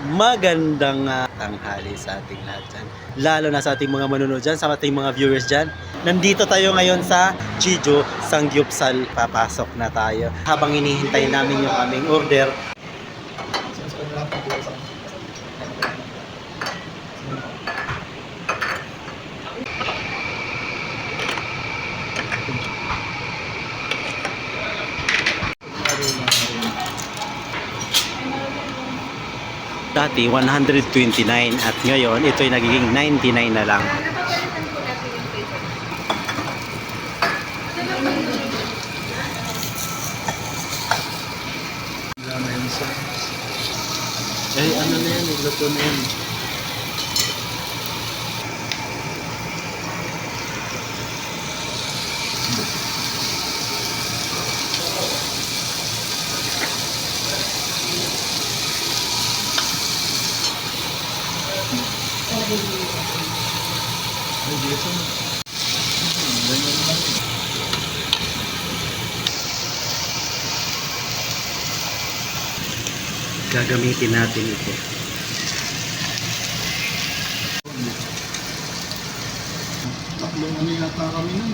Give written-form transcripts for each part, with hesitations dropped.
Magandang tanghali sa ating lahat dyan. Lalo na sa ating mga manonood dyan, sa ating mga viewers dyan. Nandito tayo ngayon sa Jeju Samgyeopsal. Papasok na tayo. Habang hinihintay namin yung aming order, dati 129 at ngayon ito ay nagiging 99 na lang. Eh, ano na yan, luto na yan. Ay, dito. Ganyan lang. Gagamitin natin ito. Tatlong ano yata kami nun.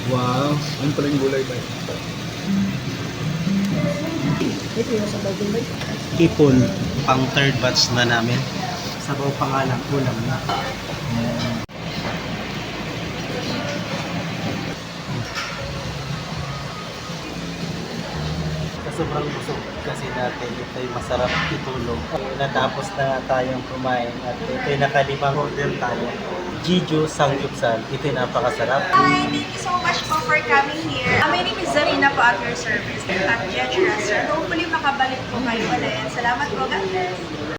Wow, ano pala yung gulay ba? Ipon, pang third batch na namin. Sabaw pa nga lang, ulam na. Sobrang busog kasi natin ito'y masarap itulog. Natapos na tayong kumain at ito'y nakalimang order tayo. Jeju Samgyeopsal. Ito'y napakasarap. Hi, thank you so much po for coming here. My name is Zarina po at your service at Jeju Restaurant. Hopefully makabalik po kayo ulit. Salamat po, God bless.